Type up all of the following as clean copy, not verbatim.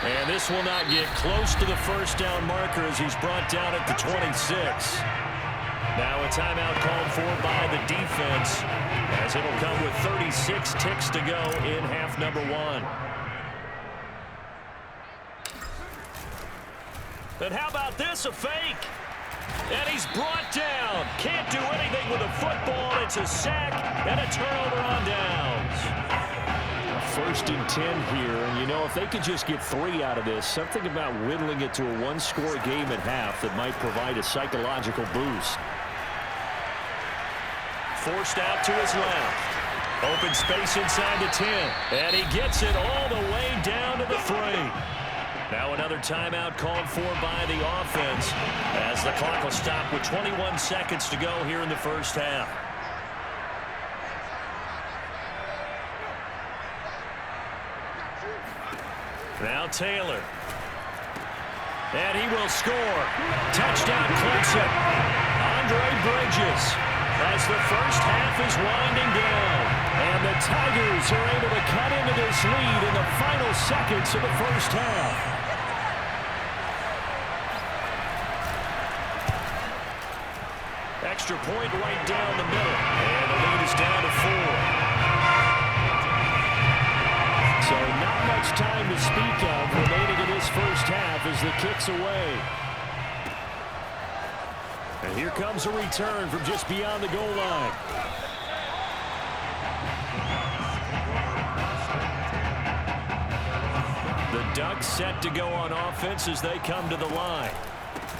And this will not get close to the first down marker as he's brought down at the 26. Now a timeout called for by the defense as it'll come with 36 ticks to go in half number one. And how about this, a fake? And he's brought down. Can't do anything with a football. It's a sack and a turnover on downs. First and 10 here, and you know, if they could just get 3 out of this, something about whittling it to a one-score game at half that might provide a psychological boost. Forced out to his left. Open space inside the 10, and he gets it all the way down to the 3. Now another timeout called for by the offense as the clock will stop with 21 seconds to go here in the first half. Now Taylor. And he will score. Touchdown Clemson. Andre Bridges as the first half is winding down. And the Tigers are able to cut into this lead in the final seconds of the first half. Extra point right down the middle. And the lead is down to 4. So not much time to speak of remaining in this first half as the kick's away. And here comes a return from just beyond the goal line. The Ducks set to go on offense as they come to the line.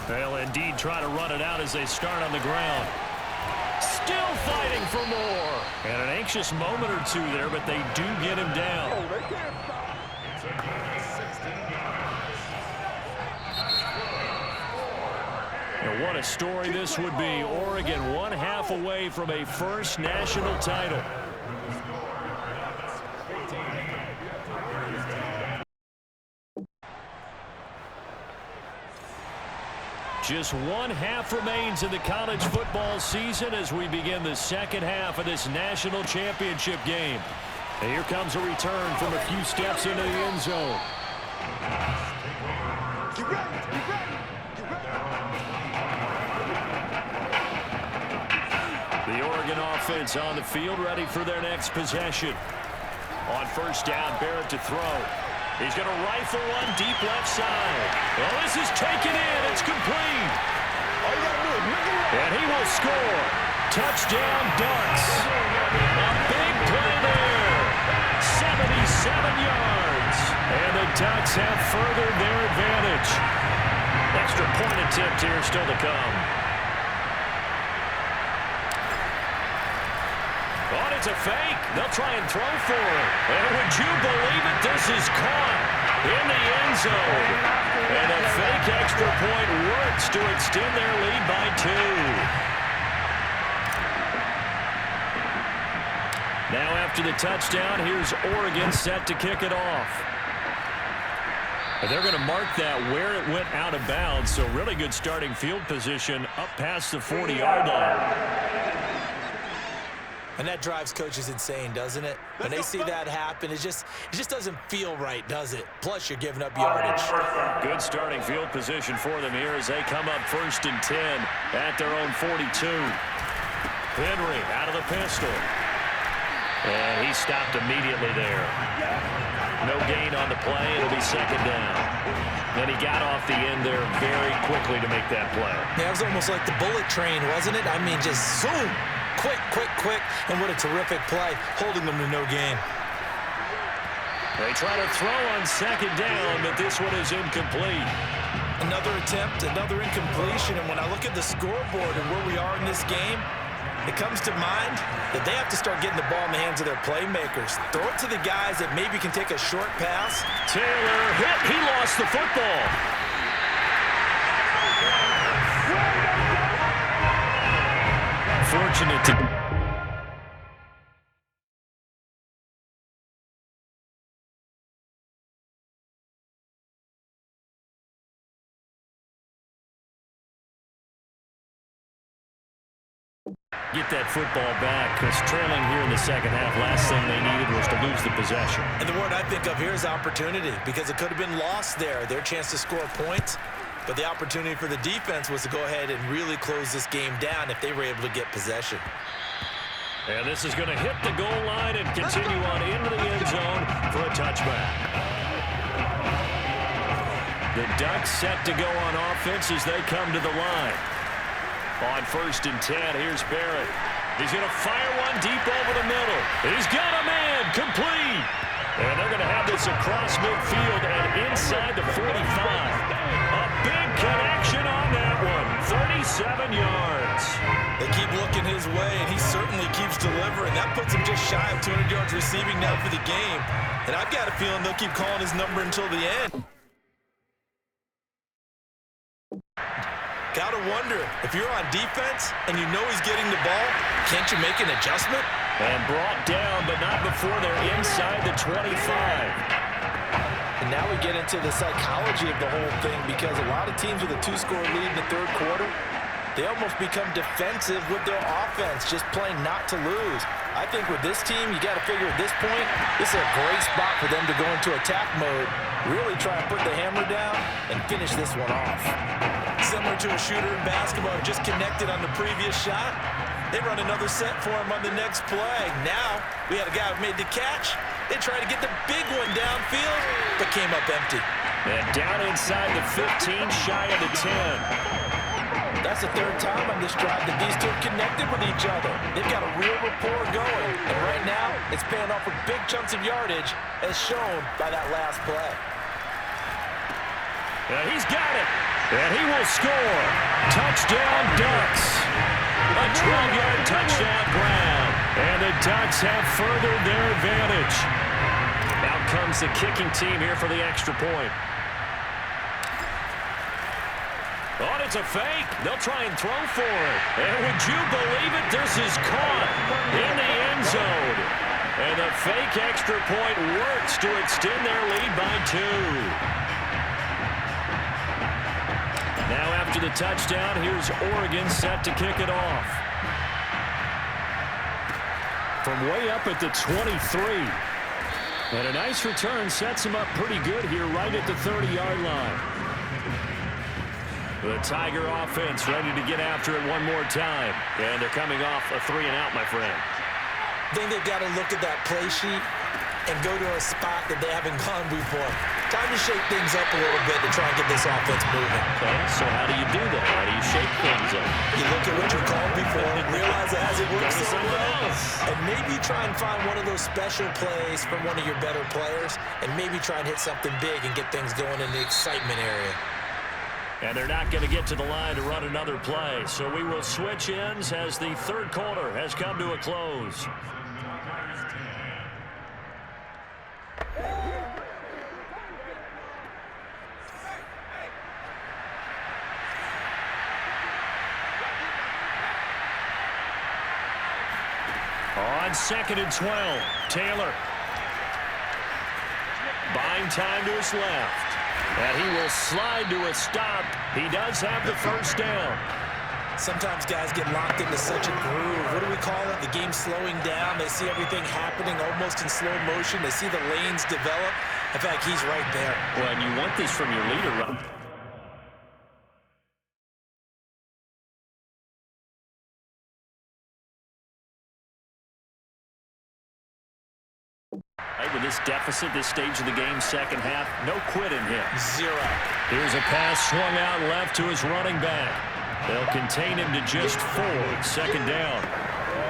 They'll indeed try to run it out as they start on the ground. Still fighting for more. And an anxious moment or two there, but they do get him down. And what a story this would be. Oregon 1 half away from a first national title. Just 1 half remains in the college football season as we begin the second half of this national championship game. And here comes a return from a few steps into the end zone. The Oregon offense on the field ready for their next possession. On first down, Barrett to throw. He's going to rifle one deep left side. Well, this is taken in. It's complete. And he will score. Touchdown, Ducks. A big play there. 77 yards. And the Ducks have furthered their advantage. Extra point attempt here still to come. Oh, it's a fake. They'll try and throw for it. And would you believe it? This is caught in the end zone. And a fake extra point works to extend their lead by 2. Now after the touchdown, here's Oregon set to kick it off. And they're going to mark that where it went out of bounds. So really good starting field position up past the 40-yard line. And that drives coaches insane, doesn't it? When they see that happen, it just doesn't feel right, does it? Plus, you're giving up yardage. Good starting field position for them here as they come up first and 10 at their own 42. Henry out of the pistol. And he stopped immediately there. No gain on the play. It'll be second down. And he got off the end there very quickly to make that play. Yeah, it was almost like the bullet train, wasn't it? I mean, just zoom. Quick, and what a terrific play, holding them to no gain. They try to throw on second down, but this one is incomplete. Another attempt, another incompletion, and when I look at the scoreboard and where we are in this game, it comes to mind that they have to start getting the ball in the hands of their playmakers. Throw it to the guys that maybe can take a short pass. Taylor hit. He lost the football. Fortunate to Get that football back, because trailing here in the second half, last thing they needed was to lose the possession. And the word I think of here is opportunity, because it could have been lost there. Their chance to score points, but the opportunity for the defense was to go ahead and really close this game down if they were able to get possession. And this is going to hit the goal line and continue on into the end zone for a touchback. The Ducks set to go on offense as they come to the line. On 1st and 10, here's Barrett. He's going to fire one deep over the middle. He's got a man, complete. And they're going to have this across midfield and inside the 45. A big connection on that one, 37 yards. They keep looking his way, and he certainly keeps delivering. That puts him just shy of 200 yards receiving now for the game. And I've got a feeling they'll keep calling his number until the end. Gotta wonder, if you're on defense and you know he's getting the ball, can't you make an adjustment? And brought down, but not before they're inside the 25. And now we get into the psychology of the whole thing, because a lot of teams with a 2-score lead in the third quarter, they almost become defensive with their offense, just playing not to lose. I think with this team, you got to figure at this point, this is a great spot for them to go into attack mode, really try and put the hammer down and finish this one off. Similar to a shooter in basketball, just connected on the previous shot. They run another set for him on the next play. Now, we had a guy who made the catch. They tried to get the big one downfield, but came up empty. And down inside the 15, shy of the 10. That's the third time on this drive that these two have connected with each other. They've got a real rapport going. And right now, it's paying off with big chunks of yardage, as shown by that last play. And he's got it. And he will score. Touchdown, Ducks. A 12-yard touchdown grab. And the Ducks have furthered their advantage. Out comes the kicking team here for the extra point. Oh, it's a fake. They'll try and throw for it. And would you believe it? This is caught in the end zone. And the fake extra point works to extend their lead by 2. Now after the touchdown, here's Oregon set to kick it off. From way up at the 23. And a nice return sets him up pretty good here right at the 30-yard line. The Tiger offense ready to get after it one more time. And they're coming off a 3-and-out, my friend. I think they've got to look at that play sheet and go to a spot that they haven't gone before. Time to shake things up a little bit to try and get this offense moving. Okay, so how do you do that? How do you shake things up? You look at what you're called before, realize it hasn't worked so well, and maybe try and find one of those special plays from one of your better players, and maybe try and hit something big and get things going in the excitement area. And they're not going to get to the line to run another play, so we will switch ends as the third quarter has come to a close. On 2nd and 12, Taylor. Buying time to his left. And he will slide to a stop. He does have the first down. Sometimes guys get locked into such a groove. What do we call it? The game's slowing down. They see everything happening almost in slow motion. They see the lanes develop. In fact, he's right there. Well, and you want this from your leader, right? With this deficit, this stage of the game, second half, no quit in him. 0. Here's a pass swung out left to his running back. They'll contain him to just 4. Second down.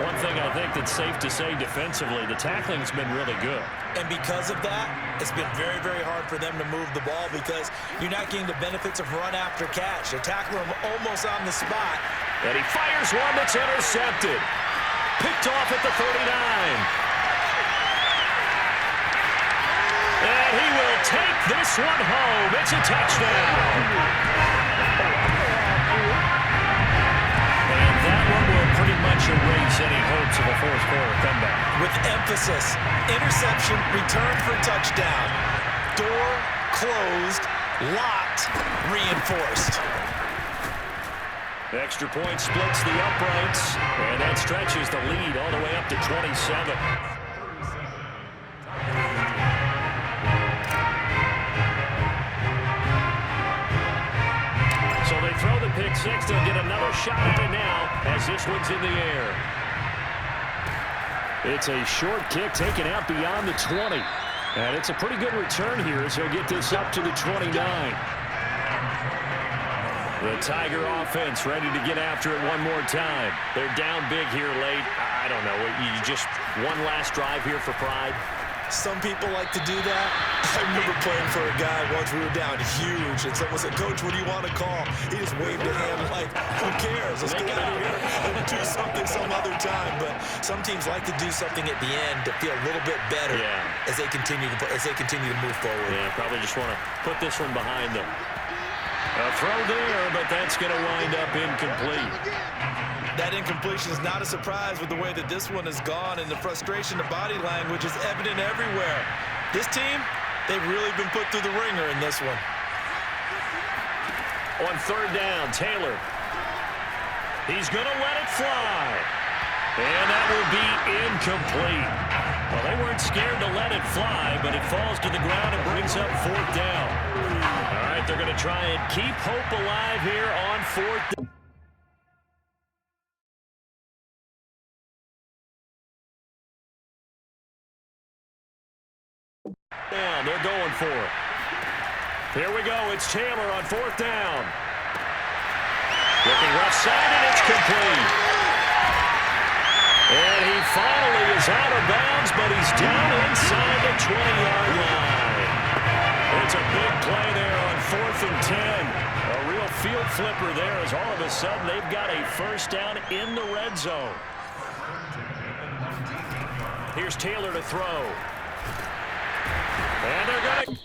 One thing I think that's safe to say defensively, the tackling's been really good. And because of that, it's been very, very hard for them to move the ball because you're not getting the benefits of run after catch. They're tackling him almost on the spot. And he fires one that's intercepted. Picked off at the 39. And he will take this one home. It's a touchdown. And that one will pretty much erase any hopes of a fourth quarter comeback. With emphasis, interception, return for touchdown. Door closed, locked, reinforced. Extra point splits the uprights, and that stretches the lead all the way up to 27. So they throw the pick six. They'll get another shot at it now as this one's in the air. It's a short kick taken out beyond the 20. And it's a pretty good return here as he'll get this up to the 29. The Tiger offense ready to get after it one more time. They're down big here late. I don't know. You just one last drive here for pride. Some people like to do that. I remember playing for a guy once. We were down huge, and someone said, "Coach, what do you want to call?" He just waved a hand like, "Who cares? Let's get out of here and do something some other time." But some teams like to do something at the end to feel a little bit better as they continue to move forward. Yeah, probably just want to put this one behind them. A throw there, but that's going to wind up incomplete. That incompletion is not a surprise with the way that this one has gone, and the frustration, the body language is evident everywhere. This team, they've really been put through the ringer in this one. On third down, Taylor. He's going to let it fly. And that will be incomplete. Well, they weren't scared to let it fly, but it falls to the ground and brings up fourth down. All right, they're going to try and keep hope alive here on fourth down. They're going for it. Here we go. It's Taylor on fourth down. Looking left side, and it's complete. And he finally is out of bounds, but he's down inside the 20-yard line. It's a big play there on 4th and 10. A real field flipper there as all of a sudden they've got a first down in the red zone. Here's Taylor to throw. And they're going to...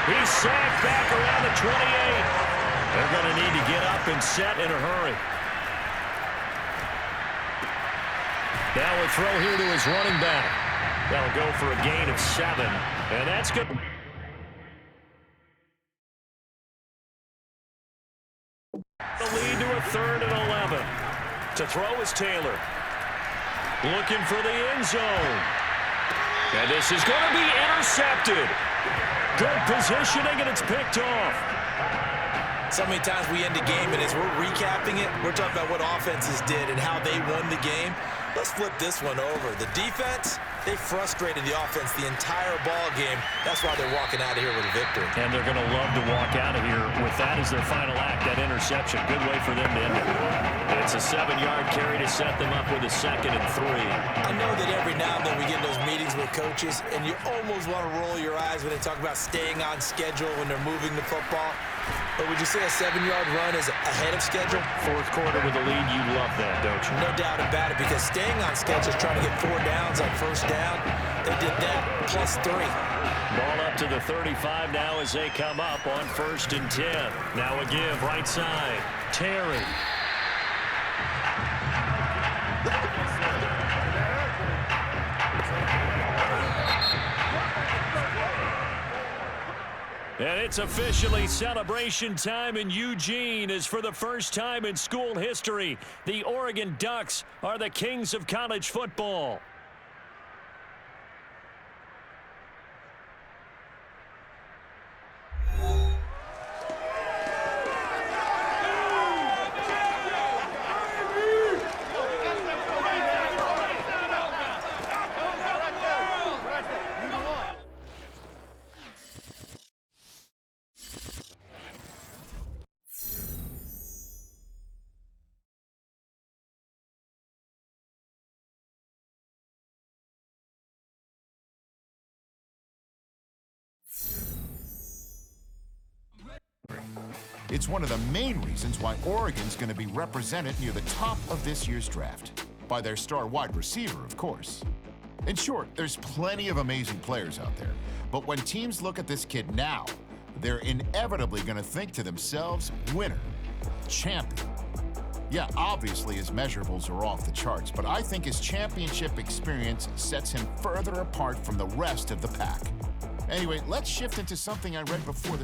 He's sacked back around the 28. They're going to need to get up and set in a hurry. Now a throw here to his running back. That'll go for a gain of 7. And that's good. The lead to a 3rd and 11. To throw is Taylor. Looking for the end zone. And this is going to be intercepted. Good positioning, and it's picked off. So many times we end a game, and as we're recapping it, we're talking about what offenses did and how they won the game. Let's flip this one over. The defense, they frustrated the offense the entire ball game. That's why they're walking out of here with a victory. And they're going to love to walk out of here with that as their final act, that interception. Good way for them to end it. It's a 7-yard carry to set them up with a 2nd and 3. I know that every now and then we get in those meetings with coaches, and you almost want to roll your eyes when they talk about staying on schedule when they're moving the football. But would you say a 7-yard run is ahead of schedule? 4th quarter with a lead, you love that, don't you? No doubt about it, because staying on schedule is trying to get 4 downs on first down. They did that plus 3. Ball up to the 35 now as they come up on 1st and 10. Now a give right side. Terry. And it's officially celebration time in Eugene, as for the first time in school history, the Oregon Ducks are the kings of college football. It's one of the main reasons why Oregon's going to be represented near the top of this year's draft. By their star wide receiver, of course. In short, there's plenty of amazing players out there. But when teams look at this kid now, they're inevitably going to think to themselves, winner, champion. Yeah, obviously his measurables are off the charts, but I think his championship experience sets him further apart from the rest of the pack. Anyway, let's shift into something I read before the show.